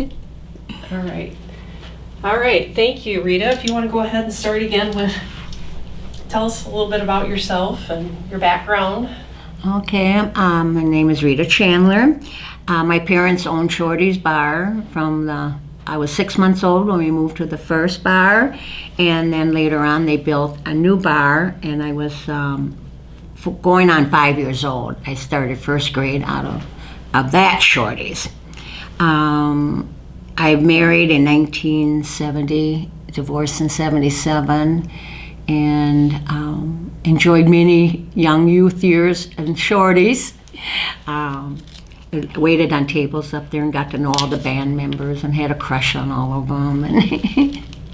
All right. All right. Thank you, Rita. If you want to go ahead and start again with, tell us a little bit about yourself and your background. Okay, my name is Rita Chandler. My parents owned Shorty's Bar I was 6 months old when we moved to the first bar, and then later on they built a new bar, and I was going on 5 years old. I started first grade out of that Shorty's. I married in 1970, divorced in 77, and enjoyed many young youth years in Shorty's. Waited on tables up there and got to know all the band members and had a crush on all of them. And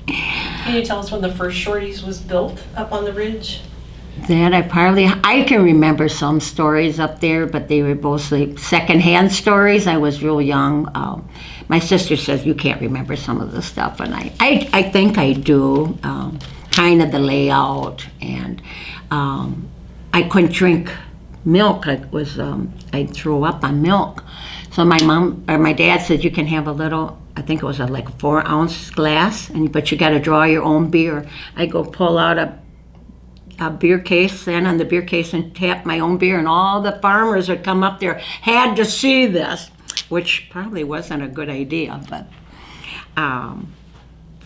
Can you tell us when the first Shorty's was built up on the ridge? That I can remember some stories up there, but they were mostly secondhand stories. I was real young. My sister says you can't remember some of the stuff, and I think I do. Kind of the layout, and I couldn't drink milk. I threw up on milk. So my dad said you can have a little, I think it was like a 4-ounce glass, but you got to draw your own beer. I go pull out a beer case, stand on the beer case and tap my own beer, and all the farmers would come up there, had to see this, which probably wasn't a good idea, but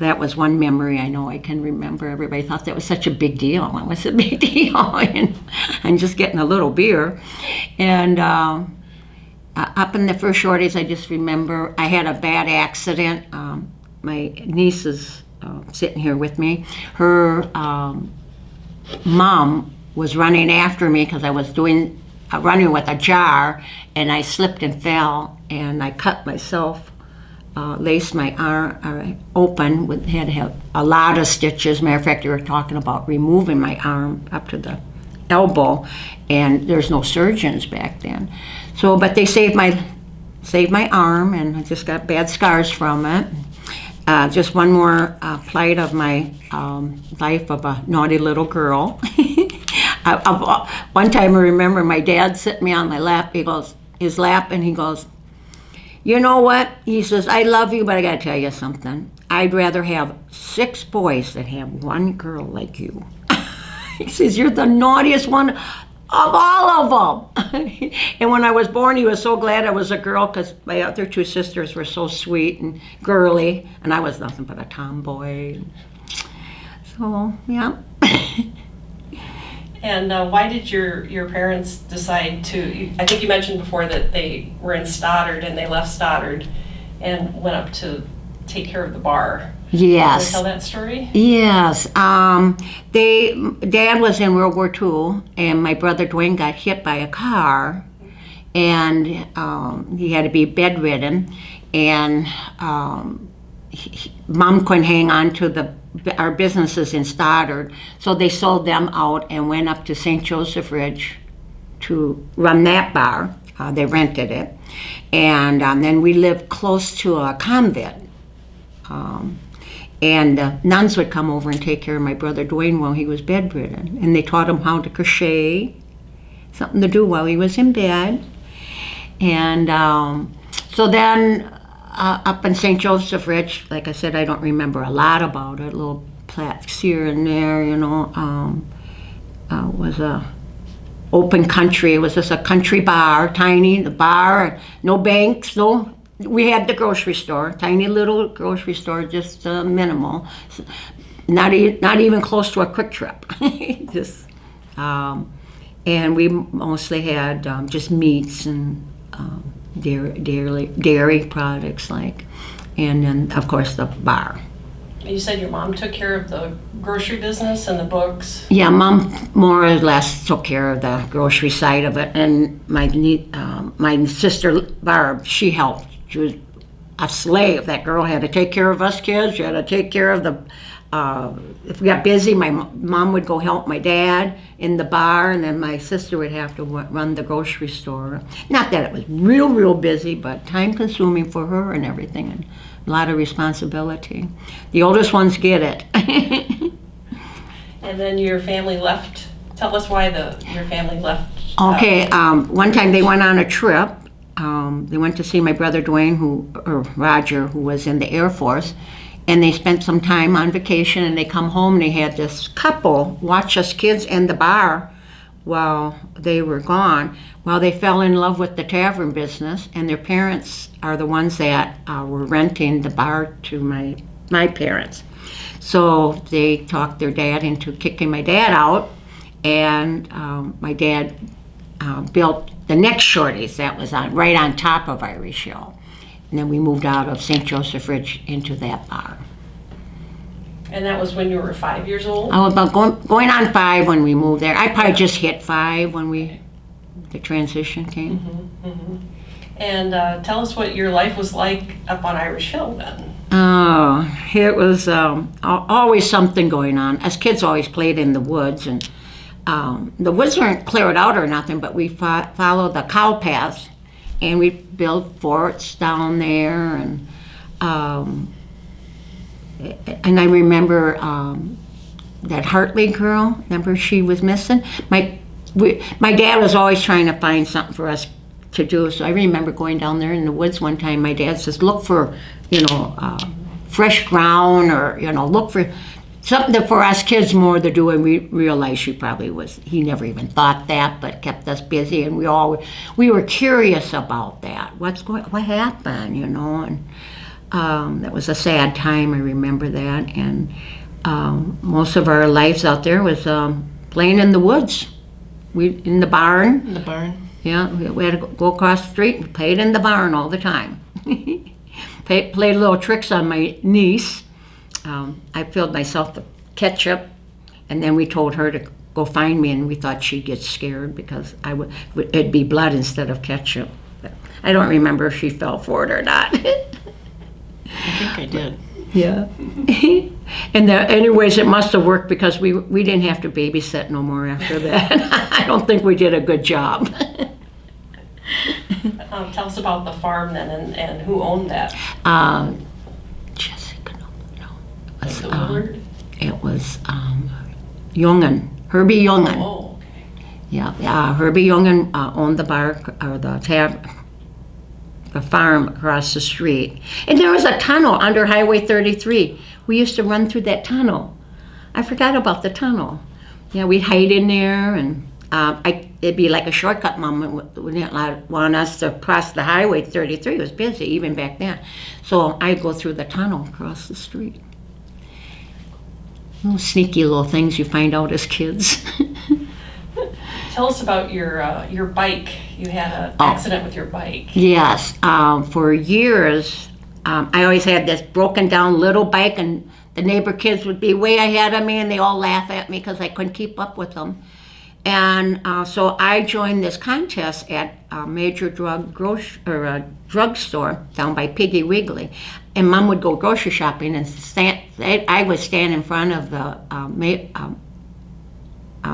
that was one memory I know I can remember. Everybody thought that was such a big deal. It was a big deal, and just getting a little beer. And up in the first Shorty's, I just remember I had a bad accident. My niece is sitting here with me. Her mom was running after me because I was running with a jar, and I slipped and fell, and I cut myself. Laced my arm open, had to have a lot of stitches. Matter of fact, they were talking about removing my arm up to the elbow, and there's no surgeons back then. So, but they saved my arm, and I just got bad scars from it. Just one more plight of my life of a naughty little girl. One time I remember my dad sitting me on my lap. His lap, and he goes, "You know what?" He says, "I love you, but I got to tell you something. I'd rather have 6 boys than have one girl like you." He says, "You're the naughtiest one of all of them." And when I was born, he was so glad I was a girl because my other 2 sisters were so sweet and girly, and I was nothing but a tomboy. So, yeah. And why did your parents decide to, I think you mentioned before that they were in Stoddard and they left Stoddard and went up to take care of the bar. Yes. Can you tell that story? Yes. Dad was in World War II, and my brother Dwayne got hit by a car, and he had to be bedridden, and Mom couldn't hang on to our businesses in Stoddard, so they sold them out and went up to St. Joseph Ridge to run that bar. They rented it, and then we lived close to a convent, and nuns would come over and take care of my brother Dwayne while he was bedridden, and they taught him how to crochet, something to do while he was in bed. And so then up in St. Joseph Ridge, like I said, I don't remember a lot about it. Little plaques here and there, was a open country. It was just a country bar, tiny, the bar, no banks, no. We had the grocery store, tiny little grocery store, just minimal. Not even close to a Quick Trip. Just, and we mostly had just meats and dairy products, and then of course the bar. You said your mom took care of the grocery business and the books. Yeah, Mom more or less took care of the grocery side of it, and my sister Barb, she helped. She was a slave. That girl had to take care of us kids. She had to take care of the. If we got busy, my mom would go help my dad in the bar, and then my sister would have to run the grocery store. Not that it was real busy, but time-consuming for her and everything, and a lot of responsibility. The oldest ones get it. And then your family left. Tell us why your family left. Okay, one time they went on a trip, they went to see my brother Dwayne, or Roger, who was in the Air Force, and they spent some time on vacation, and they come home and they had this couple watch us kids in the bar while they were gone. Well, they fell in love with the tavern business, and their parents are the ones that were renting the bar to my parents. So they talked their dad into kicking my dad out, and my dad built the next Shorty's that was right on top of Irish Hill. And then we moved out of St. Joseph Ridge into that bar. And that was when you were 5 years old? I was about going on 5 when we moved there. I probably just hit 5 when the transition came. Mm-hmm, mm-hmm. And tell us what your life was like up on Irish Hill then. Oh, it was always something going on. As kids always played in the woods, and the woods weren't cleared out or nothing, but we followed the cow paths, and we built forts down there, and I remember that Hartley girl. Remember, she was missing. My dad was always trying to find something for us to do. So I remember going down there in the woods one time. My dad says, "Look for, fresh ground, or look for something for us kids more to do." And we realized he never even thought that, but kept us busy. And we were curious about that. What happened, and. That was a sad time, I remember that, and most of our lives out there was playing in the woods. In the barn. In the barn? Yeah, we had to go across the street and played in the barn all the time. Played little tricks on my niece. I filled myself with ketchup, and then we told her to go find me, and we thought she'd get scared because it'd be blood instead of ketchup. But I don't remember if she fell for it or not. I think I did. Yeah. And anyways, it must have worked because we didn't have to babysit no more after that. I don't think we did a good job. Tell us about the farm then, and who owned that? Jessica, no. It was Jungen, Herbie Jungen. Oh, okay. Yeah, Herbie Jungen owned the bar, or the farm across the street. And there was a tunnel under Highway 33. We used to run through that tunnel. I forgot about the tunnel. Yeah, we'd hide in there, and it'd be like a shortcut. Mom wouldn't want us to cross the Highway 33. It was busy even back then. So I'd go through the tunnel across the street. Sneaky little things you find out as kids. Tell us about your bike. You had an accident with your bike. Yes. For years, I always had this broken down little bike, and the neighbor kids would be way ahead of me, and they all laugh at me because I couldn't keep up with them. And so I joined this contest at a major drugstore down by Piggy Wiggly. And Mom would go grocery shopping, and I would stand in front of the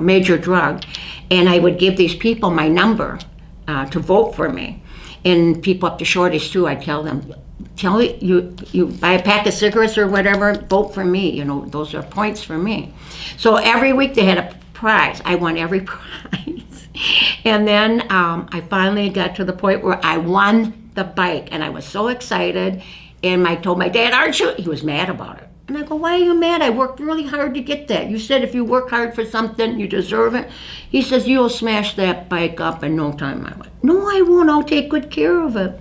major drug, and I would give these people my number to vote for me. And people up to Shorty's too, I'd tell them, you buy a pack of cigarettes or whatever, vote for me. Those are points for me. So every week they had a prize. I won every prize. And then I finally got to the point where I won the bike, and I was so excited. And I told my dad, "Aren't you?" He was mad about it. And I go, "Why are you mad? I worked really hard to get that. You said if you work hard for something, you deserve it." He says, "You'll smash that bike up in no time." I went, "No, I won't. I'll take good care of it."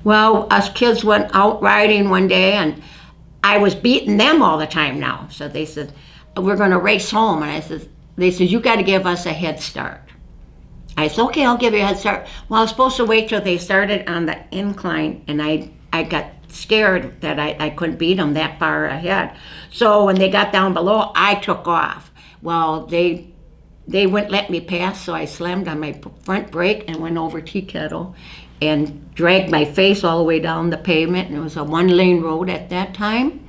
Well, us kids went out riding one day, and I was beating them all the time now. So they said, "We're going to race home." And they said, "You got to give us a head start." I said, "Okay, I'll give you a head start." Well, I was supposed to wait till they started on the incline, and I got scared that I couldn't beat them that far ahead. So when they got down below, I took off. Well, they wouldn't let me pass, so I slammed on my front brake and went over tea kettle and dragged my face all the way down the pavement. And it was a one-lane road at that time.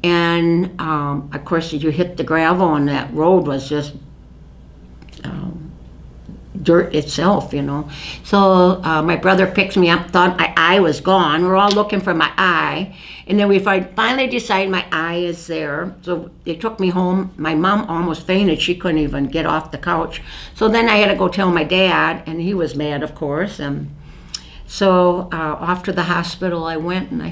And of course, you hit the gravel, and that road was just dirt itself, So my brother picks me up, thought my eye was gone. We're all looking for my eye. And then we finally decided my eye is there. So they took me home. My mom almost fainted. She couldn't even get off the couch. So then I had to go tell my dad, and he was mad, of course. So off to the hospital I went, and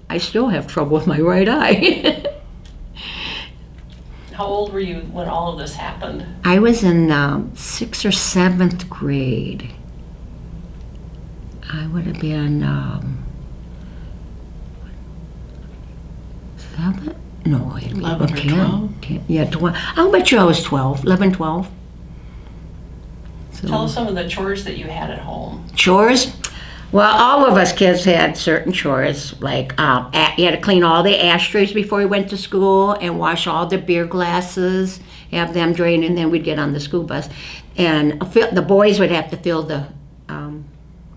I still have trouble with my right eye. How old were you when all of this happened? I was in 6th or 7th grade. I would have been 7? No, 11 or 12? Yeah, 12. I'll bet you I was 12, 11, 12. So, Tell us some of the chores that you had at home. chores? Well, all of us kids had certain chores, like you had to clean all the ashtrays before we went to school and wash all the beer glasses, have them drained, and then we'd get on the school bus. And the boys would have to fill the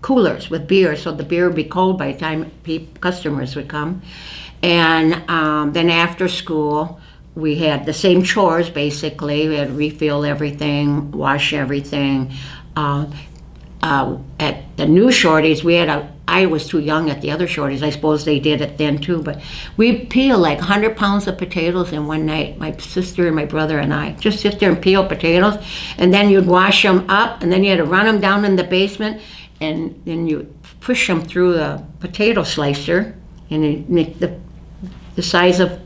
coolers with beer, so the beer would be cold by the time customers would come. And then after school, we had the same chores, basically. We had to refill everything, wash everything. At the new shorties, I was too young at the other shorties. I suppose they did it then too, but we peeled like 100 pounds of potatoes in one night, my sister and my brother and I. Just sit there and peel potatoes, and then you'd wash them up, and then you had to run them down in the basement, and then you push them through the potato slicer, and it make the size of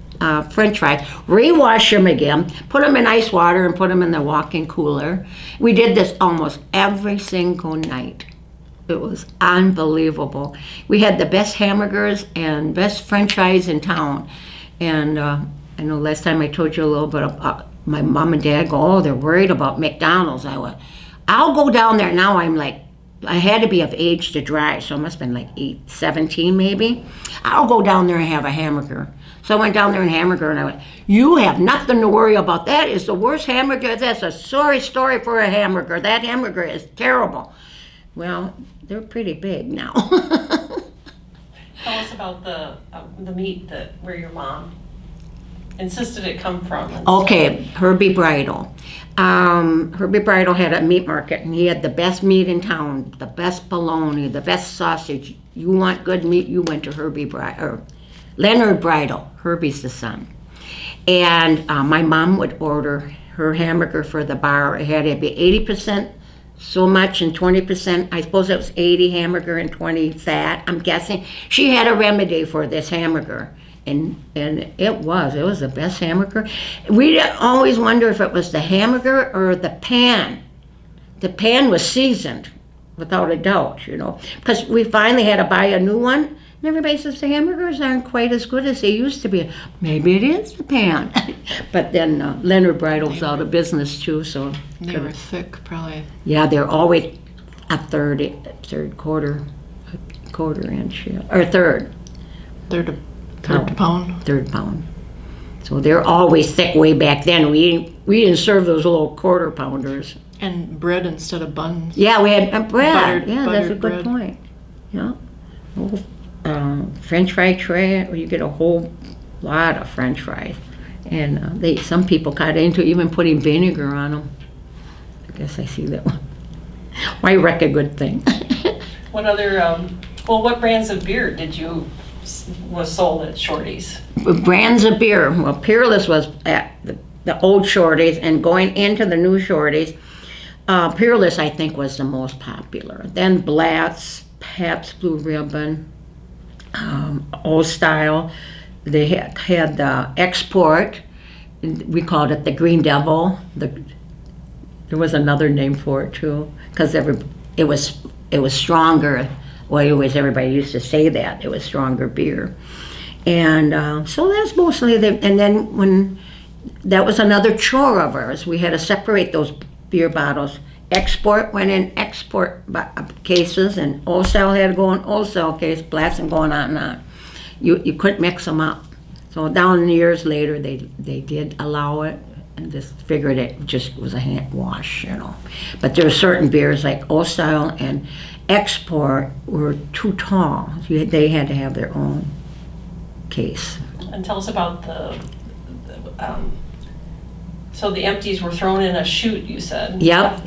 French fries, rewash them again, put them in ice water, and put them in the walk-in cooler. We did this almost every single night. It was unbelievable. We had the best hamburgers and best French fries in town. And I know last time I told you a little bit about my mom and dad go, oh, they're worried about McDonald's. I went, I'll go down there. Now I had to be of age to drive, so I must have been like 17 maybe. I'll go down there and have a hamburger. So I went down there and hamburger, and I went, you have nothing to worry about. That is the worst hamburger. That's a sorry story for a hamburger. That hamburger is terrible. Well, they're pretty big now. Tell us about the meat where your mom insisted it come from. Okay, Herbie Bridle. Herbie Bridle had a meat market, and he had the best meat in town, the best bologna, the best sausage. You want good meat, you went to Herbie Bridle, or Leonard Bridle. Herbie's the son. And my mom would order her hamburger for the bar. It had to be 80% so much and 20%, I suppose it was 80 hamburger and 20 fat, I'm guessing. She had a remedy for this hamburger. And it was the best hamburger. We always wonder if it was the hamburger or the pan. The pan was seasoned, without a doubt, because we finally had to buy a new one. And everybody says the hamburgers aren't quite as good as they used to be. Maybe it is the pan. But then Leonard Bridle's out of business too, so. They were thick, probably. Yeah, they're always a third quarter inch, or third. Third pound. Third pound. So they're always thick way back then. We didn't serve those little quarter pounders. And bread instead of buns. Yeah, we had bread. That's a buttered good bread. point. Yeah. French fry tray, where you get a whole lot of French fries. And some people got into even putting vinegar on them. I guess I see that one. Why wreck a good thing? What other, what brands of beer was sold at Shorty's? Brands of beer. Well, Peerless was at the old Shorty's, and going into the new Shorty's, Peerless, I think, was the most popular. Then Blatz, Pabst Blue Ribbon, Old Style. They had the Export. We called it the Green Devil. There was another name for it too, because it was stronger. Well, everybody used to say that it was stronger beer, and so that's mostly and then when that was another chore of ours, we had to separate those beer bottles. Export went in export cases, and Old Style had to go in Old Style case, blasting going on and on. You couldn't mix them up. So down the years later, they did allow it, and just figured it just was a hand wash, But there were certain beers like Old Style and Export were too tall. They had to have their own case. And tell us about so the empties were thrown in a chute, you said? Yep.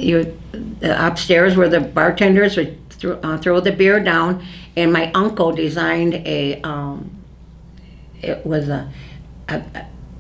Upstairs where the bartenders would throw the beer down, and my uncle designed it was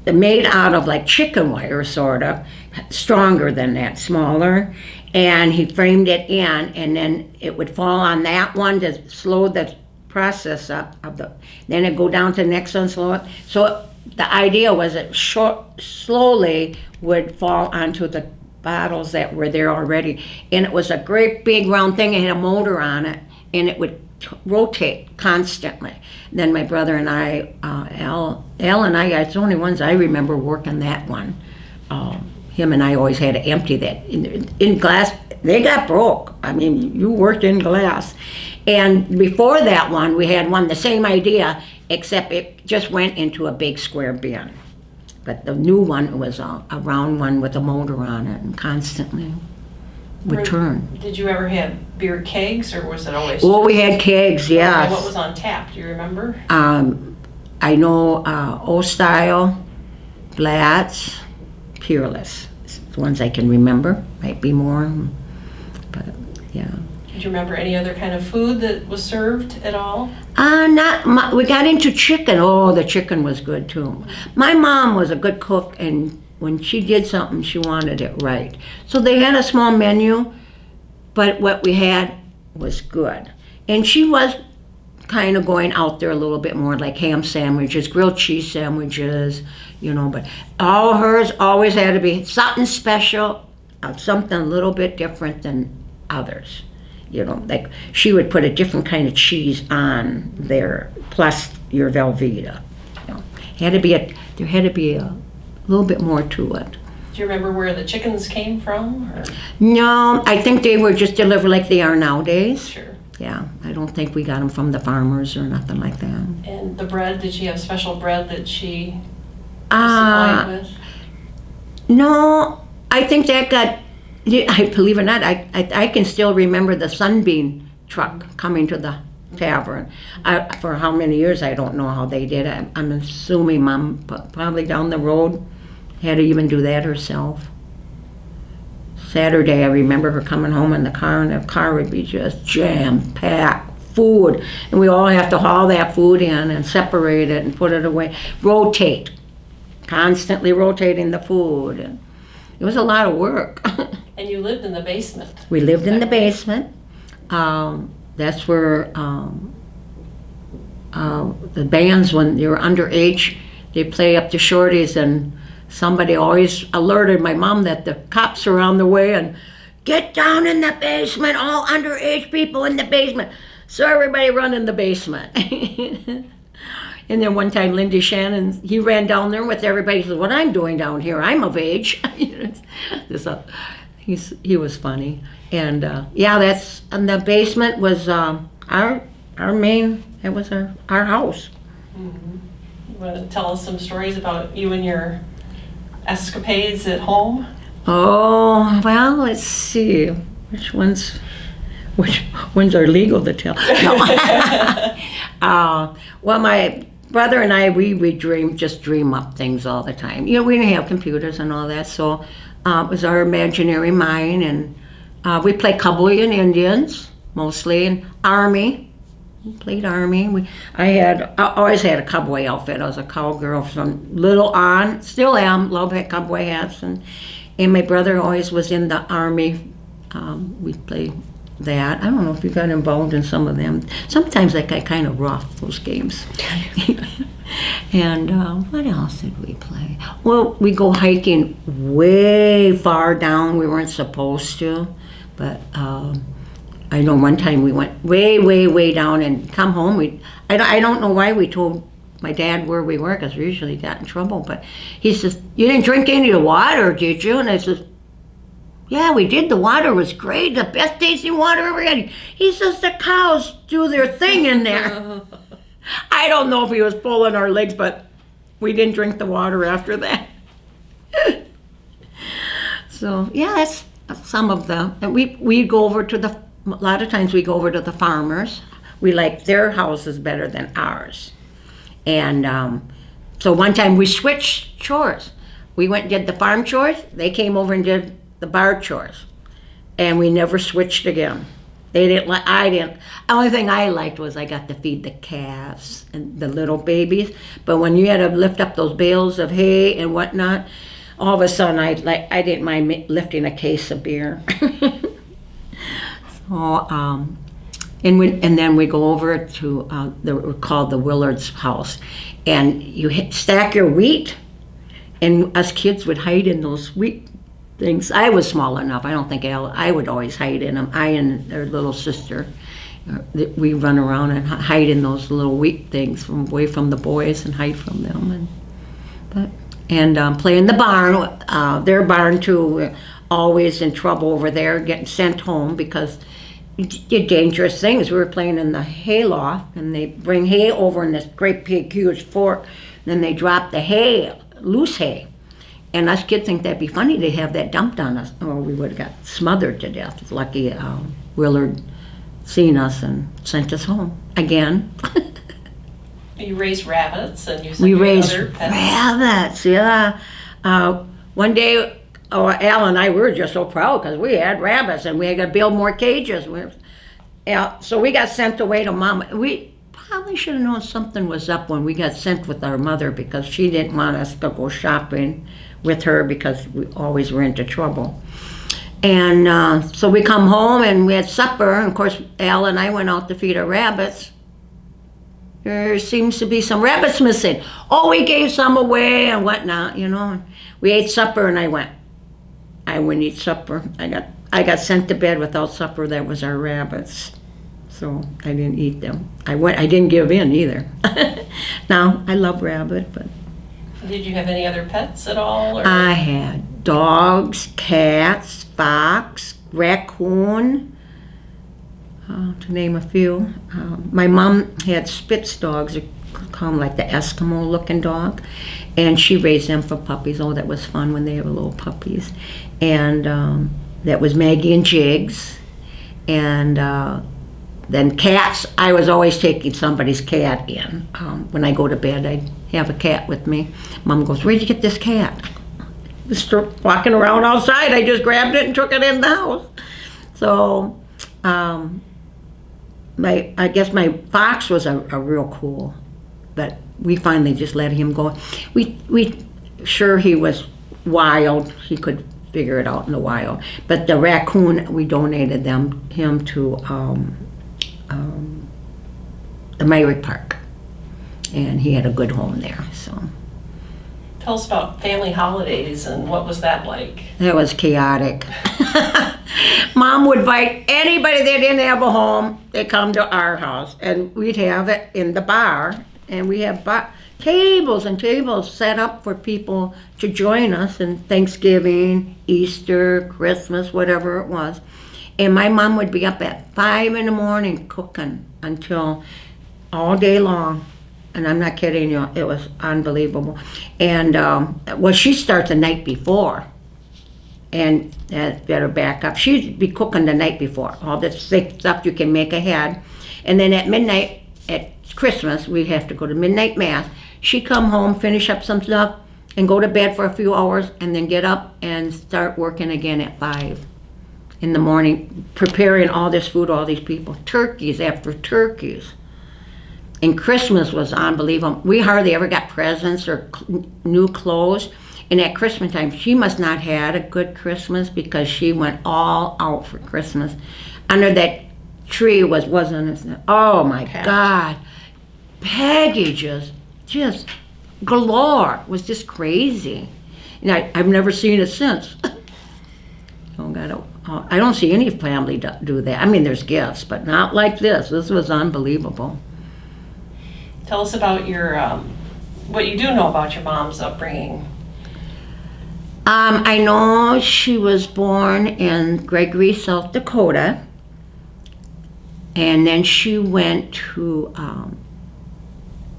made out of like chicken wire, sort of, stronger than that, smaller, and he framed it in, and then it would fall on that one to slow the process up of the, then it'd go down to the next one, slow it. So the idea was it slowly would fall onto the bottles that were there already. And it was a great big round thing. It had a motor on it, and it would rotate constantly. Then my brother and I, Al and I, it's the only ones I remember working that one. Him and I always had to empty that. In glass, they got broke. I mean, you worked in glass. And before that one, we had one, the same idea, except it just went into a big square bin. But the new one was a round one with a motor on it, and constantly would turn. Did you ever have beer kegs, or was it always? Well, we had kegs, yes. What was on tap? Do you remember? I know Old Style, Blatz, Peerless. It's the ones I can remember. Might be more, but yeah. Did you remember any other kind of food that was served at all? We got into chicken. Oh, the chicken was good too. My mom was a good cook, and when she did something, she wanted it right. So they had a small menu, but what we had was good. And she was kind of going out there a little bit more, like ham sandwiches, grilled cheese sandwiches, but all hers always had to be something special, something a little bit different than others. Like she would put a different kind of cheese on there, plus your Velveeta. There had to be a little bit more to it. Do you remember where the chickens came from? Or? No, I think they were just delivered like they are nowadays. Sure. Yeah, I don't think we got them from the farmers or nothing like that. And the bread, did she have special bread that she was supplied with? No, I think that got, believe it or not, I can still remember the Sunbeam truck coming to the tavern. For how many years, I don't know how they did it. I'm assuming Mom probably down the road had to even do that herself. Saturday, I remember her coming home in the car, and the car would be just jam-packed food. And we all have to haul that food in and separate it and put it away. Rotate, constantly rotating the food. And it was a lot of work. And you lived in the basement. We lived in the basement. That's where the bands, when they were underage, they play up to Shorty's, and somebody always alerted my mom that the cops are on the way, and get down in the basement, all underage people in the basement. So everybody run in the basement. And then one time Linda Shannon, he ran down there with everybody. He said, what I'm doing down here, I'm of age. He was funny. And and the basement was our main, it was our house. Mm-hmm. You want to tell us some stories about you and your escapades at home? Oh, well, let's see. Which ones are legal to tell? No. Well, my brother and I, we dream up things all the time. We didn't have computers and all that, so it was our imaginary mind, and we played cowboy and Indians, mostly, and Army. We played Army. I always had a cowboy outfit. I was a cowgirl from little on, still am, love cowboy hats, and my brother always was in the Army. We played that. I don't know if you got involved in some of them. Sometimes I got kind of rough, those games. And what else did we play? Well, we go hiking way far down. We weren't supposed to, but I know one time we went way, way, way down and come home. I don't know why we told my dad where we were, because we usually got in trouble, but he says, you didn't drink any of the water, did you? And I said, yeah, we did. The water was great, the best tasting water ever had. He says, the cows do their thing in there. I don't know if he was pulling our legs, but we didn't drink the water after that. So, yeah, that's some of the, and we go over to a lot of times we go over to the farmers. We like their houses better than ours. And so one time we switched chores. We went and did the farm chores. They came over and did the bar chores. And we never switched again. They didn't like, I didn't. The only thing I liked was I got to feed the calves and the little babies. But when you had to lift up those bales of hay and whatnot, all of a sudden I didn't mind lifting a case of beer. Oh, and then we go over to we're called the Willard's house, and you stack your wheat, and us kids would hide in those wheat things. I was small enough. I don't think I would always hide in them. I and their little sister, we run around and hide in those little wheat things away from the boys and hide from them, and play in the barn. Their barn too. We're always in trouble over there, getting sent home because we did dangerous things. We were playing in the hay loft, and they bring hay over in this great big huge fork, and then they drop the hay, loose hay. And us kids think that'd be funny to have that dumped on us, or we would have got smothered to death. It's lucky Willard seen us and sent us home again. You raised rabbits, and you said We you had raised other pets. rabbits, yeah. One day, Al and I were just so proud because we had rabbits and we had to build more cages. So we got sent away to Mom. We probably should have known something was up when we got sent with our mother because she didn't want us to go shopping with her because we always were into trouble. And so we come home and we had supper, and of course Al and I went out to feed our rabbits. There seems to be some rabbits missing. Oh, we gave some away and whatnot, you know. We ate supper and I wouldn't eat supper. I got sent to bed without supper. That was our rabbits. So I didn't eat them. I didn't give in either. Now, I love rabbit, but Did you have any other pets at all? Or? I had dogs, cats, fox, raccoon, to name a few. My mom had Spitz dogs, they call them like the Eskimo-looking dog, and she raised them for puppies. Oh, that was fun when they were little puppies. And that was Maggie and Jigs. And then cats, I was always taking somebody's cat in. When I go to bed, I'd have a cat with me. Mom goes, "Where'd you get this cat?" Just walking around outside, I just grabbed it and took it in the house. So, I guess my fox was a real cool, but we finally just let him go. We sure he was wild. He could figure it out in the wild. But the raccoon, we donated him to the Myrick Park, and he had a good home there. So Tell us about family holidays and what was that like? that was chaotic. Mom would invite anybody that didn't have a home, they come to our house, and we'd have it in the bar, and we have tables and tables set up for people to join us in Thanksgiving, Easter, Christmas, whatever it was. And my mom would be up at 5 in the morning cooking until all day long. And I'm not kidding you, it was unbelievable. And she starts the night before. And that better back up. She'd be cooking the night before, all this thick stuff you can make ahead. And then at midnight, at Christmas, we have to go to midnight mass. She'd come home, finish up some stuff, and go to bed for a few hours, and then get up and start working again at 5 in the morning, preparing all this food, all these people, turkeys after turkeys. And Christmas was unbelievable. We hardly ever got presents or new clothes. And at Christmas time, she must not had a good Christmas because she went all out for Christmas. Under that tree wasn't it? Oh my God. Packages, just galore. It was just crazy. And I've never seen it since. I don't see any family do that. I mean, there's gifts, but not like this. This was unbelievable. Tell us about your, what you do know about your mom's upbringing. I know she was born in Gregory, South Dakota, and then she went to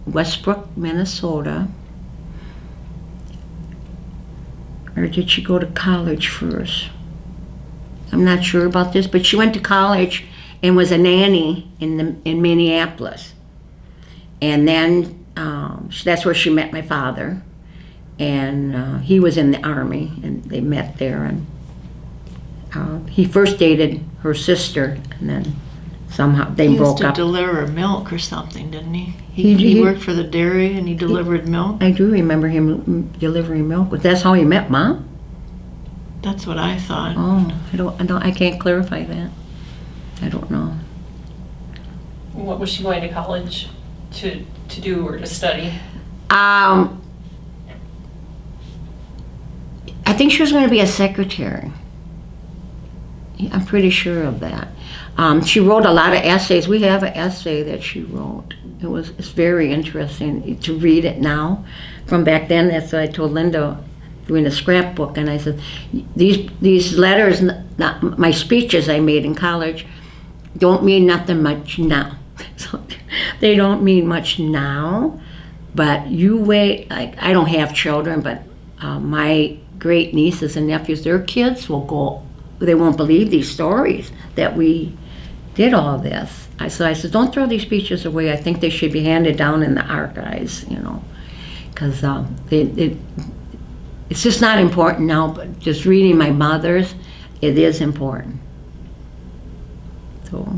Westbrook, Minnesota. Or did she go to college first? I'm not sure about this, but she went to college and was a nanny in Minneapolis. And then that's where she met my father. And he was in the Army, and they met there. And he first dated her sister, and then somehow they broke up. He used to deliver milk or something, didn't he? He worked for the dairy, and he delivered milk. I do remember him delivering milk. But that's how he met Mom? That's what I thought. Oh, I can't clarify that. I don't know. What was she going to college to do or to study? I think she was going to be a secretary. Yeah, I'm pretty sure of that. She wrote a lot of essays. We have an essay that she wrote. It's very interesting to read it now. From back then, that's what I told Linda, doing a scrapbook, and I said, these letters, not my speeches I made in college, don't mean nothing much now. So they don't mean much now, but you wait. Like, I don't have children, but my great nieces and nephews, their kids will go. They won't believe these stories that we did all this. So I said, don't throw these speeches away. I think they should be handed down in the archives, because it's just not important now. But just reading my mother's, it is important. So.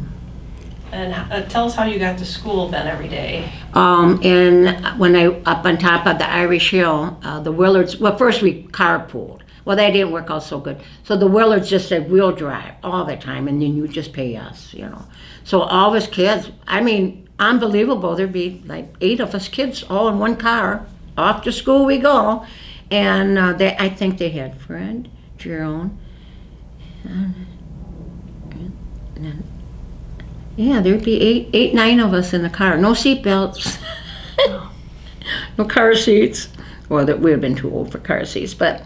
And tell us how you got to school then every day. And when I up on top of the Irish Hill, the Willards. Well, first we carpooled. Well, that didn't work out so good. So the Willards just said we'll drive all the time, and then you just pay us, So all of us kids, I mean, unbelievable. There'd be like 8 of us kids all in one car. Off to school we go, and I think they had Fred, Jerome, and then. Yeah, there'd be 8, 9 of us in the car. No seat belts. No car seats. Well, that we have been too old for car seats. But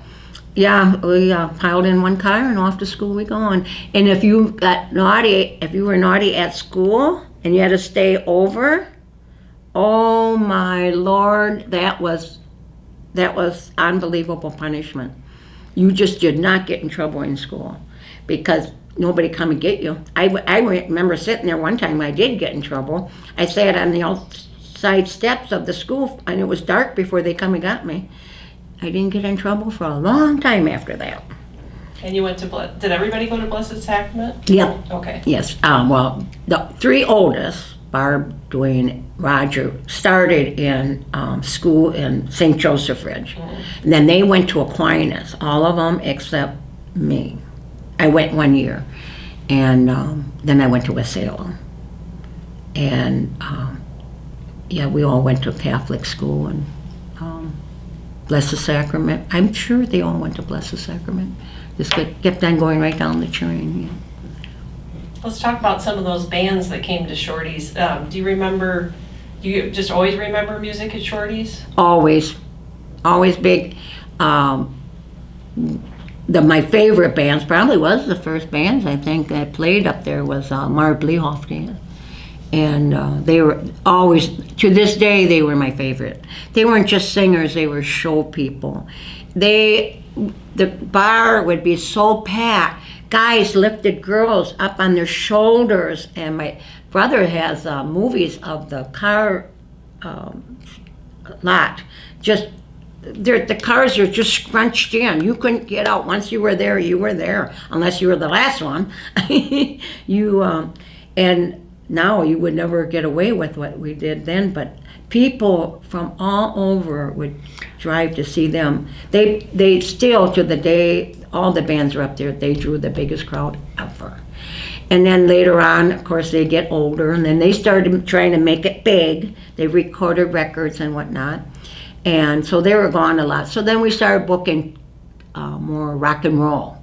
yeah, we piled in one car and off to school we go on. And if you were naughty at school and you had to stay over, oh my Lord, that was unbelievable punishment. You just did not get in trouble in school because nobody come and get you. I remember sitting there one time. I did get in trouble. I sat on the outside steps of the school, and it was dark before they come and got me. I didn't get in trouble for a long time after that. And you went to did everybody go to Blessed Sacrament? Yep. Okay. Yes. Well, the 3 oldest, Barb, Dwayne, Roger, started in school in St. Joseph Ridge. Mm-hmm. And then they went to Aquinas, all of them except me. I went 1 year, and then I went to West Salem. And we all went to Catholic school and Blessed Sacrament. I'm sure they all went to Blessed Sacrament. Just kept on going right down the train. Yeah. Let's talk about some of those bands that came to Shorty's. Do you just always remember music at Shorty's? Always big. My favorite bands probably was the first bands I think I played up there was Marv Blehoff, and they were always, to this day, they were my favorite. They weren't just singers; they were show people. The bar would be so packed. Guys lifted girls up on their shoulders, and my brother has movies of the car lot. Just the cars are just scrunched in. You couldn't get out. Once you were there, unless you were the last one. And now you would never get away with what we did then, but people from all over would drive to see them. They still, to the day, all the bands were up there, they drew the biggest crowd ever. And then later on, of course, they get older, and then they started trying to make it big. They recorded records and whatnot. And so they were gone a lot. So then we started booking more rock and roll.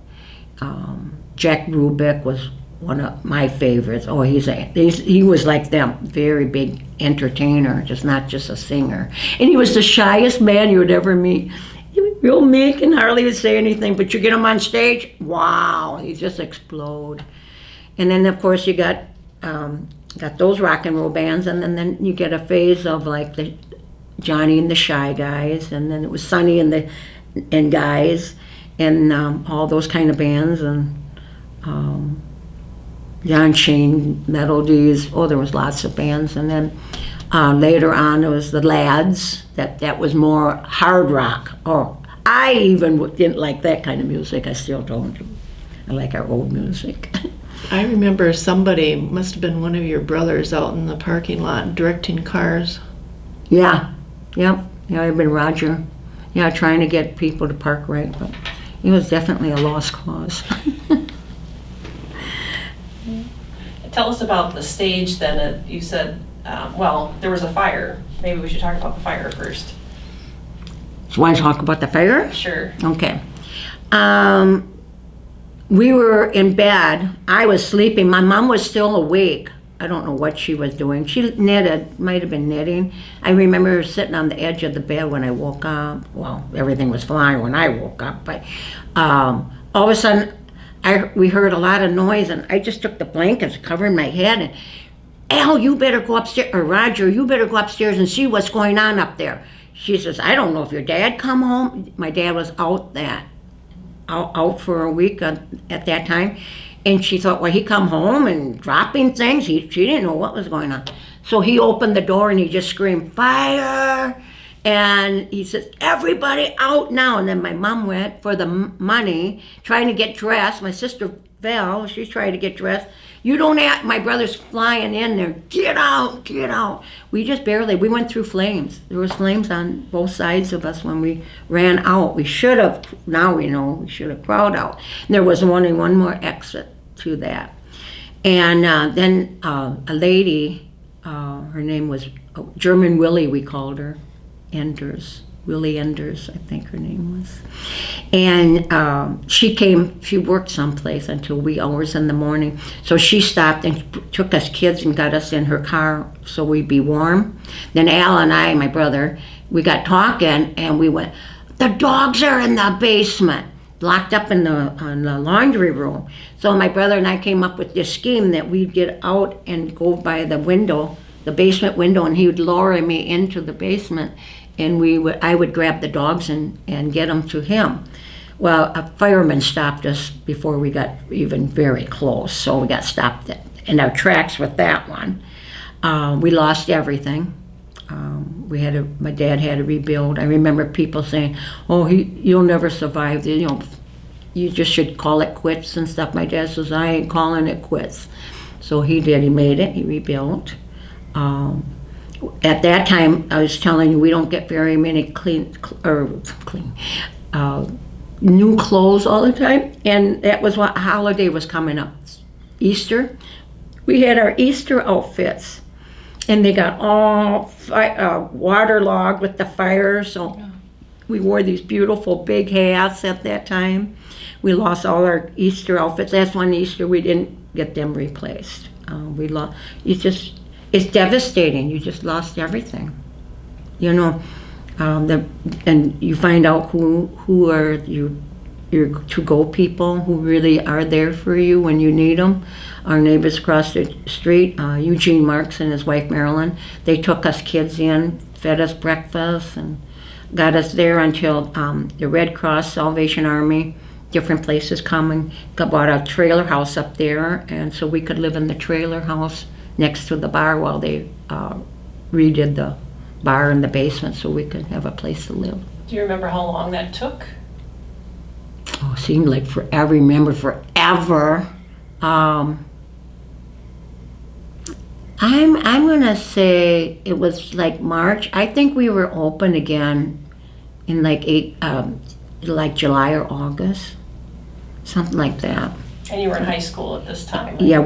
Jack Brubeck was one of my favorites. Oh, he was like them, very big entertainer, not just a singer. And he was the shyest man you would ever meet. He was real meek and hardly would say anything, but you get him on stage, wow, he just explode. And then of course you got those rock and roll bands, and then you get a phase of like the Johnny and the Shy Guys, and then it was Sonny and Guys, and all those kind of bands, and John Shane Melodies. Oh, there was lots of bands, and then later on there was the Lads. That was more hard rock. Oh, I even didn't like that kind of music. I still don't. I like our old music. I remember somebody, must have been one of your brothers, out in the parking lot directing cars. Yeah. Yep. Yeah, I've been Roger. Yeah, trying to get people to park right, but it was definitely a lost cause. Tell us about the stage then. You said, well, there was a fire. Maybe we should talk about the fire first. You want to talk about the fire? Sure. Okay. We were in bed. I was sleeping. My mom was still awake. I don't know what she was doing. She knitted, might have been knitting. I remember her sitting on the edge of the bed when I woke up. Well, everything was fine when I woke up, but all of a sudden, we heard a lot of noise, and I just took the blankets covering my head, and Al, you better go upstairs, or Roger, you better go upstairs and see what's going on up there. She says, I don't know if your dad come home. My dad was out for a week at that time. And she thought, well, he come home and dropping things. She didn't know what was going on. So he opened the door and he just screamed, fire! And he says, everybody out now. And then my mom went for the money, trying to get dressed. My sister Val, she's trying to get dressed. You don't have, my brother's flying in there. Get out, get out. We just barely, we went through flames. There was flames on both sides of us when we ran out. We should have, now we know, we should have crawled out. And there was only one more exit to that. And then a lady, her name was German Willie, we called her, Enders. Willie Enders, I think her name was. And she worked someplace until wee hours in the morning. So she stopped and took us kids and got us in her car so we'd be warm. Then Al and I, my brother, we got talking and we went, the dogs are in the basement, locked up in the laundry room. So my brother and I came up with this scheme that we'd get out and go by the window, the basement window, and he would lower me into the basement. And I would grab the dogs and get them to him. Well, a fireman stopped us before we got even very close, so we got stopped in our tracks with that one. We lost everything. My dad had to rebuild. I remember people saying, "Oh, you'll never survive. You just should call it quits and stuff." My dad says, "I ain't calling it quits." So he did. He made it. He rebuilt. At that time, I was telling you, we don't get very many new clothes all the time. And that was what holiday was coming up, Easter. We had our Easter outfits, and they got all waterlogged with the fire. So we wore these beautiful big hats at that time. We lost all our Easter outfits. That's one Easter we didn't get them replaced. It's devastating. You just lost everything, and you find out who are your to-go people who really are there for you when you need them. Our neighbors across the street, Eugene Marks and his wife Marilyn, they took us kids in, fed us breakfast, and got us there until the Red Cross, Salvation Army, different places bought a trailer house up there, and so we could live in the trailer house next to the bar while they redid the bar in the basement so we could have a place to live. Do you remember how long that took? Oh, it seemed like forever. I remember forever. I'm gonna say it was like March. I think we were open again in like July or August, something like that. And you were in high school at this time? Yeah,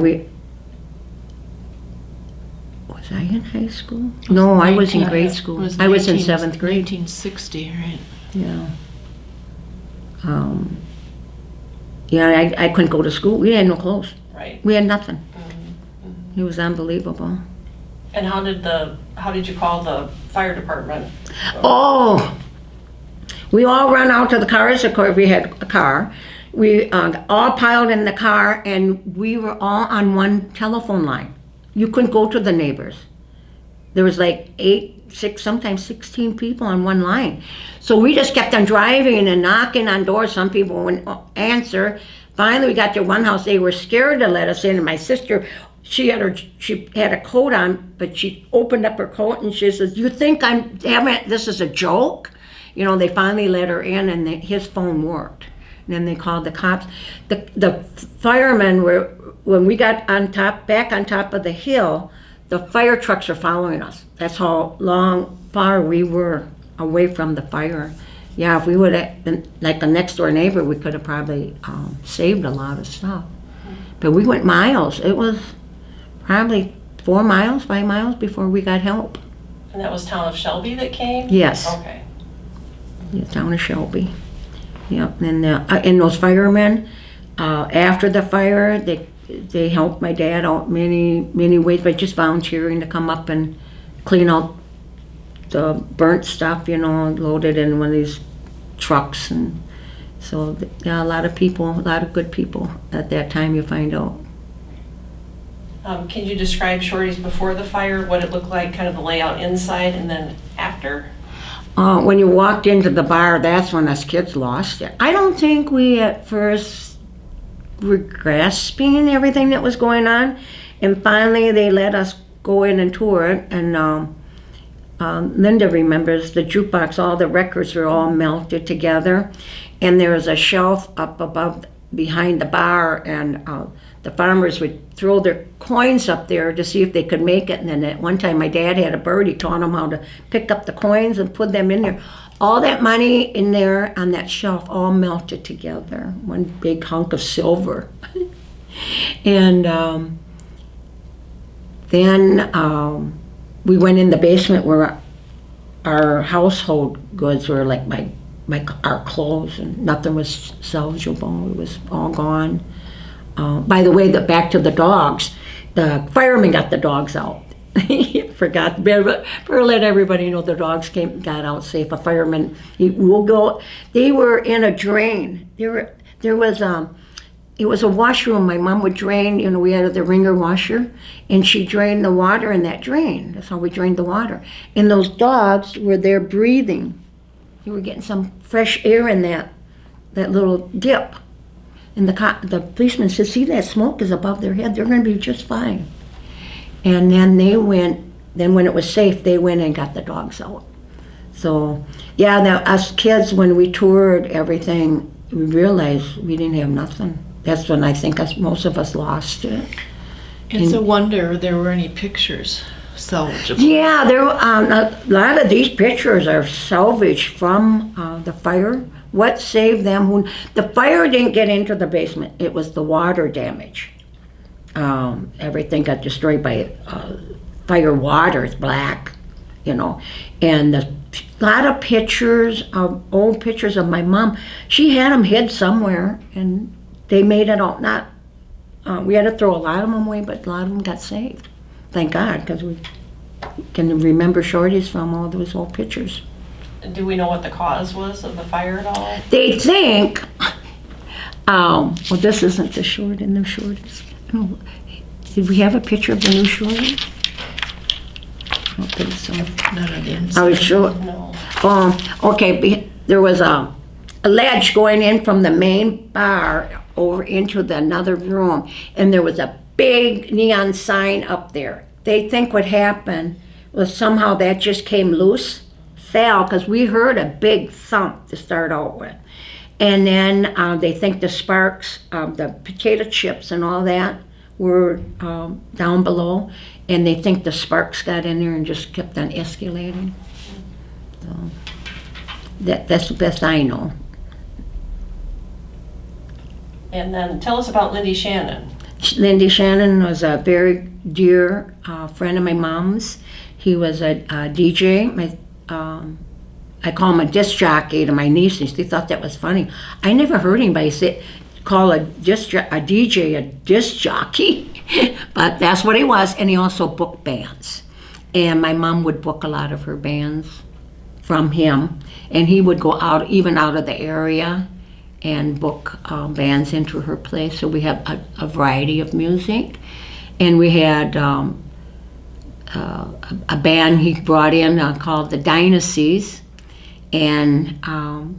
Was I in high school? No, I was in grade school. I was in 7th grade. 1960, right? Yeah. I couldn't go to school. We had no clothes. Right. We had nothing. Mm-hmm. It was unbelievable. And how did you call the fire department? Oh, we all ran out to the cars. Of course, we had a car. We all piled in the car, and we were all on one telephone line. You couldn't go to the neighbors. There was like 8, 6, sometimes 16 people on one line. So we just kept on driving and knocking on doors. Some people wouldn't answer. Finally, we got to one house. They were scared to let us in. And my sister, she had a coat on, but she opened up her coat and she says, "You think I'm having this is a joke?" They finally let her in, and his phone worked. And then they called the cops. The firemen were. When we got back on top of the hill, the fire trucks were following us. That's how far we were away from the fire. Yeah, if we would have been like a next door neighbor, we could have probably saved a lot of stuff. But we went miles. It was probably 4 miles, 5 miles before we got help. And that was town of Shelby that came? Yes. Okay. Yeah, town of Shelby. Yep, and those firemen, after the fire, they helped my dad out many ways by just volunteering to come up and clean out the burnt stuff, load it in one of these trucks. And so, yeah, a lot of good people at that time, you find out. Can you describe Shorty's before the fire, what it looked like, kind of the layout inside, and then after? When you walked into the bar, that's when us kids lost it. I don't think we at first were grasping everything that was going on, and finally they let us go in and tour it, and Linda remembers the jukebox, all the records were all melted together, and there was a shelf up above behind the bar, and the farmers would throw their coins up there to see if they could make it. And then at one time my dad had a bird, he taught them how to pick up the coins and put them in there. All that money in there on that shelf all melted together, one big hunk of silver. And then we went in the basement where our household goods were, like our clothes, and nothing was salvageable. It was all gone. By the way, back to the dogs, the firemen got the dogs out. Forgot, better let everybody know the dogs got out safe. A fireman, will go. They were in a drain. There was it was a washroom. My mom would drain. We had the ringer washer, and she drained the water in that drain. That's how we drained the water. And those dogs were there breathing. They were getting some fresh air in that little dip. And the policeman said, see, that smoke is above their head. They're going to be just fine. And then when it was safe, they went and got the dogs out. So, yeah, now us kids, when we toured everything, we realized we didn't have nothing. That's when I think most of us lost it. It's a wonder there were any pictures salvageable. Yeah, a lot of these pictures are salvaged from the fire. What saved them? The fire didn't get into the basement. It was the water damage. Everything got destroyed by fire water. It's black, And a lot of pictures, old pictures of my mom. She had them hid somewhere, and they made it out. We had to throw a lot of them away, but a lot of them got saved. Thank God, because we can remember Shorties from all those old pictures. Do we know what the cause was of the fire at all? They think, well, this isn't the new Shorties. Oh, did we have a picture of the new Shorties? I don't think so. Not on the inside. I was sure. No. Okay, there was a ledge going in from the main bar over into another room, and there was a big neon sign up there. They think what happened was somehow that just came loose, fell, because we heard a big thump to start out with. And then they think the sparks, the potato chips and all that were down below, and they think the sparks got in there and just kept on escalating. So that's the best I know. And then tell us about Lindy Shannon. Lindy Shannon was a very dear friend of my mom's. He was a DJ. I call him a disc jockey to my nieces. They thought that was funny. I never heard anybody call a DJ a disc jockey, but that's what he was. And he also booked bands. And my mom would book a lot of her bands from him. And he would go even out of the area and book bands into her place. So we have a variety of music. And we had a band he brought in called the Dynasties. And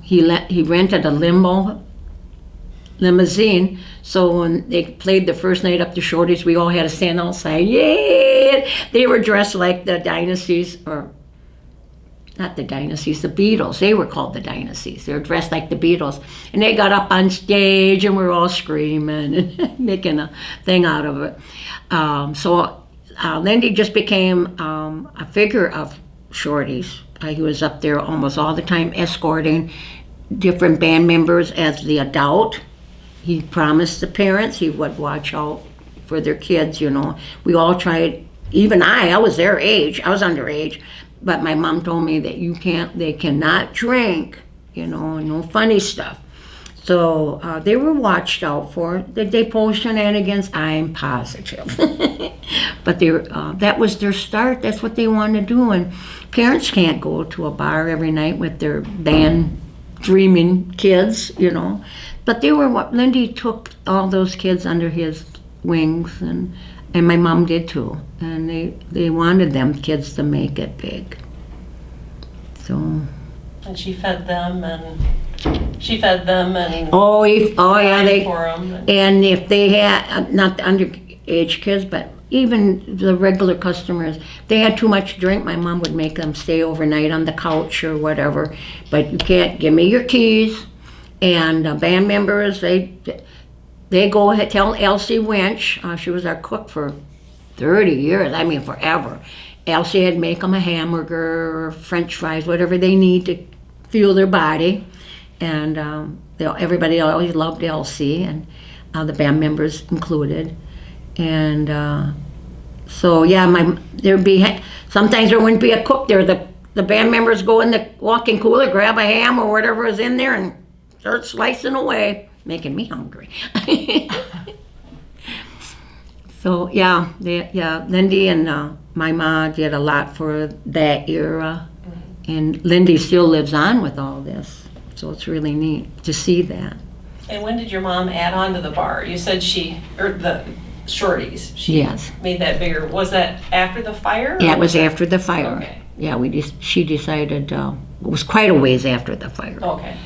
he rented a limousine. So when they played the first night up to Shorty's, we all had to stand outside. Yay! They were dressed like the Dynasties, or not the Dynasties, the Beatles. They were called the Dynasties. They were dressed like the Beatles. And they got up on stage and we were all screaming and making a thing out of it. So Lindy just became a figure of Shorty's. He was up there almost all the time escorting different band members as the adult. He promised the parents he would watch out for their kids, you know. We all tried, even I was their age, I was underage, but my mom told me that they cannot drink, you know, no funny stuff. So they were watched out for. Did they pull shenanigans? I'm positive. But that was their start. That's what they wanted to do. And parents can't go to a bar every night with their band dreaming kids, you know. But Lindy took all those kids under his wings, and my mom did too. And they wanted them kids to make it big. So. And she fed them and. Oh yeah, for them. And if they had not the underage kids, but even the regular customers, they had too much to drink. My mom would make them stay overnight on the couch or whatever. But you can't give me your keys. And band members, they go ahead, tell Elsie Winch. She was our cook for 30 years. I mean, forever. Elsie had make them a hamburger or French fries, whatever they need to fuel their body. And everybody always loved Elsie, and the band members included. And so yeah, sometimes there wouldn't be a cook there. The band members go in the walk-in cooler, grab a ham or whatever is in there, and start slicing away, making me hungry. So yeah, Lindy and my ma did a lot for that era, and Lindy still lives on with all this. So it's really neat to see that. And when did your mom add on to the bar? You said the Shorties. She Yes. made that bigger. Was that after the fire? Yeah, it was after the fire. Okay. Yeah, she decided, it was quite a ways after the fire. Okay.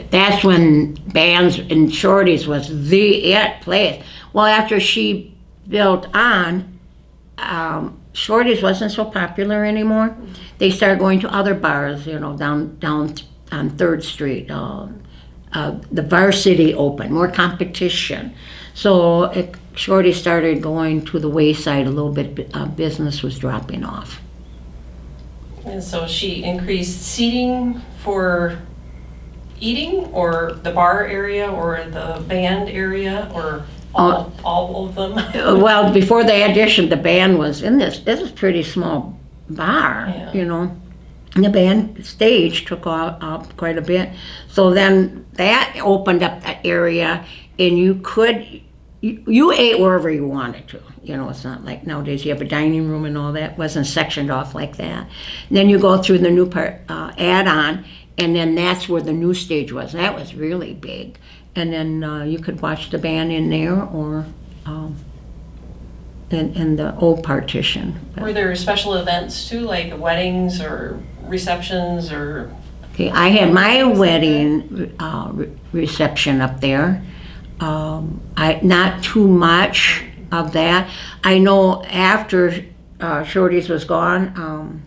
That's when bands and Shorties was the it place. Well, after she built on, Shorties wasn't so popular anymore. They started going to other bars, you know, down on 3rd Street. The Varsity opened, more competition. So Shorty started going to the wayside a little bit. Business was dropping off. And so she increased seating for eating, or the bar area, or the band area, or all of them? Well, before they auditioned, the band was in this is a pretty small bar, Yeah. you know. And the band stage took up quite a bit. So then that opened up that area, and you ate wherever you wanted to. You know, it's not like nowadays you have a dining room and all that. It wasn't sectioned off like that. And then you go through the new part, add-on, and then that's where the new stage was. That was really big. And then you could watch the band in there or in the old partition. Were there special events too, like weddings or receptions or? Okay, I had my wedding reception up there. Not too much of that. I know after Shorty's was gone,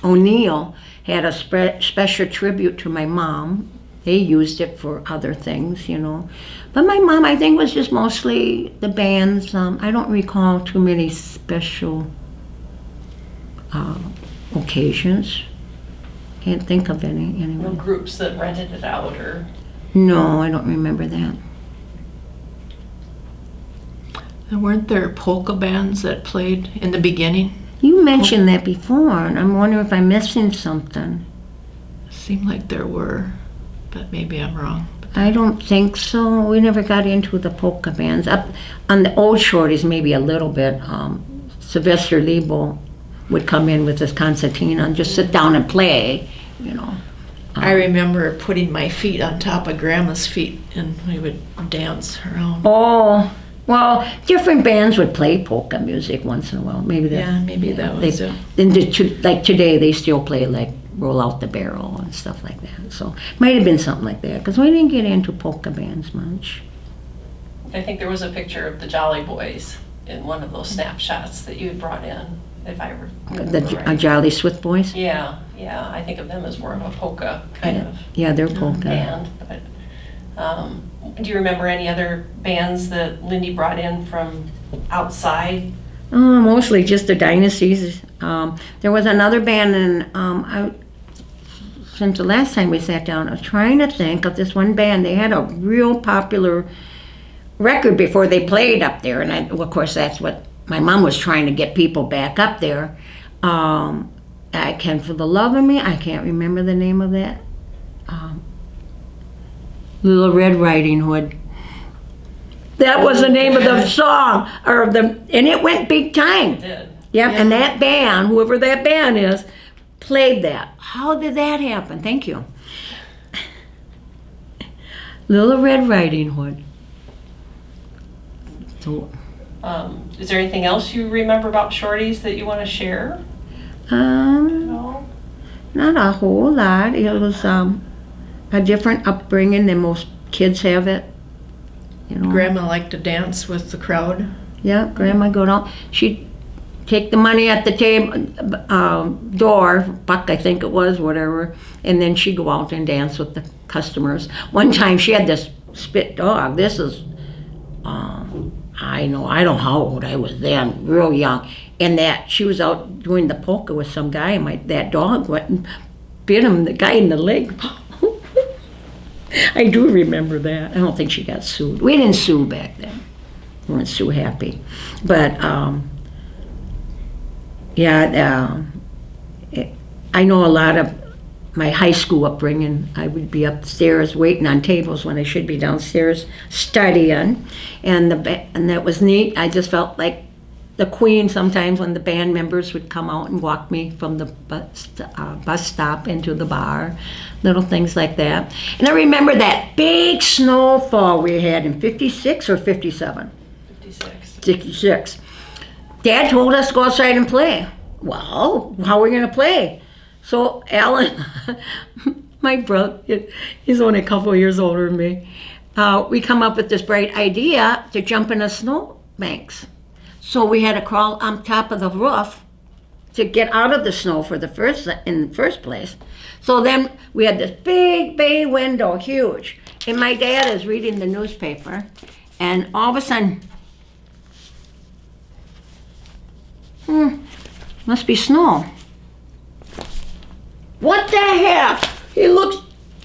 O'Neill had a special tribute to my mom. They used it for other things, you know. But my mom, I think, was just mostly the bands. I don't recall too many special occasions. Can't think of any No anyway. groups that rented it out or? No, I don't remember that. And weren't there polka bands that played in the beginning? You mentioned that before, and I'm wondering if I'm missing something. Seemed like there were, but maybe I'm wrong. I don't think so. We never got into the polka bands. Up on the old Shorties, maybe a little bit. Sylvester Liebel would come in with his concertina and just sit down and play, you know. I remember putting my feet on top of Grandma's feet, and we would dance around. Oh, well, different bands would play polka music once in a while. Maybe that. Yeah, maybe that was it. Like today, they still play like Roll Out the Barrel and stuff like that. So might have been something like that because we didn't get into polka bands much. I think there was a picture of the Jolly Boys in one of those snapshots that you had brought in, if I remember right. Jolly Swift Boys. Yeah, I think of them as more of a polka kind of Yeah, they're polka. band. But do you remember any other bands that Lindy brought in from outside? Mostly just the Dynasties. There was another band, and since the last time we sat down, I was trying to think of this one band. They had a real popular record before they played up there, and of course that's what my mom was trying to get people back up there. I can, for the love of me, I can't remember the name of that. Little Red Riding Hood. That was the name of the song, and it went big time. It did. Yeah, and that band, whoever that band is, played that. How did that happen? Thank you. Little Red Riding Hood. So, Is there anything else you remember about Shorty's that you want to share? No. Not a whole lot. It was a different upbringing than most kids have it. You know. Grandma liked to dance with the crowd. Yeah, Grandma go down. She'd take the money at the table door, buck I think it was, whatever, and then she'd go out and dance with the customers. One time she had this spit dog. This is, I don't know how old I was then, real young, and that she was out doing the polka with some guy, and that dog went and bit him, the guy in the leg. I do remember that. I don't think she got sued. We didn't sue back then. We weren't sue happy. But, I know a lot of my high school upbringing. I would be upstairs waiting on tables when I should be downstairs studying. And that was neat. I just felt like the queen sometimes when the band members would come out and walk me from the bus stop into the bar, little things like that. And I remember that big snowfall we had in 56 or 57? 66. Dad told us to go outside and play. Well, how are we going to play? So Alan, my brother, he's only a couple of years older than me, we come up with this bright idea to jump in the snow banks. So we had to crawl on top of the roof to get out of the snow in the first place. So then we had this big bay window, huge, and my dad is reading the newspaper, and all of a sudden, must be snow. What the heck? He looks,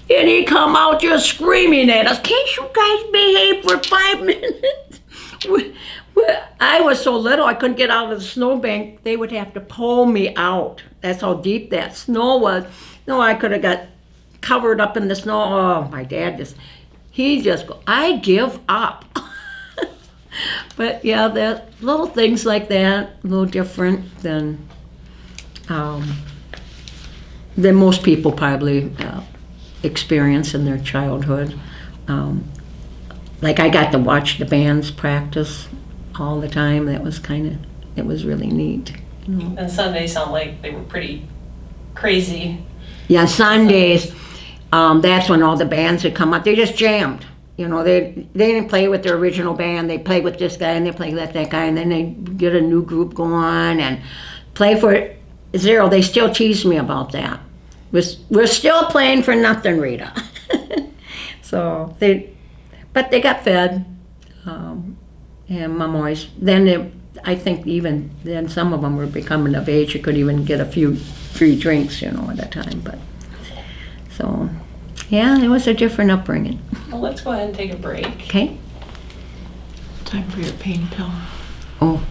and he come out just screaming at us, can't you guys behave for 5 minutes? I was so little, I couldn't get out of the snowbank. They would have to pull me out. That's how deep that snow was. No, I could have got covered up in the snow. Oh, my dad I give up. But yeah, that little things like that, a little different than most people probably experience in their childhood. Like I got to watch the bands practice all the time. That was it was really neat. You know? And Sundays sound like they were pretty crazy. Yeah, Sundays, that's when all the bands would come up. They just jammed. You know, they didn't play with their original band. They played with this guy and they played with that guy, and then they get a new group going and play for zero. They still tease me about that. We're still playing for nothing, Rita. So but they got fed, and Mom always. I think even then some of them were becoming of age. You could even get a few free drinks, at a time. But so, yeah, it was a different upbringing. Well, let's go ahead and take a break. Okay. Time for your pain pill. Oh.